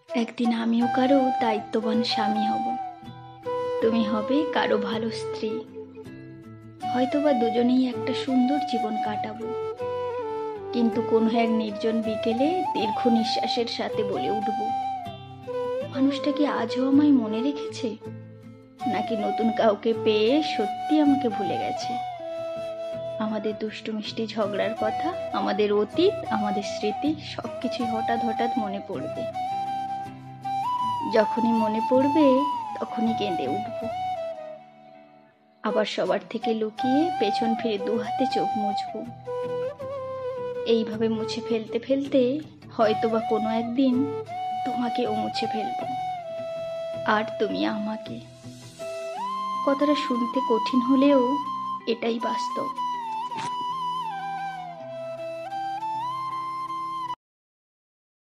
একদিন আমিও কারো দায়িত্ববান স্বামী হব, তুমি হবে কারো ভালো স্ত্রী। হয়তোবা দুজনেই একটা সুন্দর জীবন কাটাবো, কিন্তু কোনো এক নির্জন বিকেলে দীর্ঘ নিঃশ্বাসের সাথে বলে উঠব, মানুষটা কি আজও আমায় মনে রেখেছে, নাকি নতুন কাউকে পেয়ে সত্যি আমাকে ভুলে গেছে। আমাদের দুষ্টু মিষ্টি ঝগড়ার কথা, আমাদের অতীত, আমাদের স্মৃতি সবকিছুই হঠাৎ হঠাৎ মনে পড়বে। যখনই মনে পড়বে তখনই কেঁদে উঠব, আবার সবার থেকে লুকিয়ে পেছন ফিরে দু হাতে চোখ মুছবো। এইভাবে মুছে ফেলতে ফেলতে হয়তোবা কোনো একদিন তোমাকেও মুছে ফেলবো, আর তুমি আমাকে। কথাটা শুনতে কঠিন হলেও এটাই বাস্তব।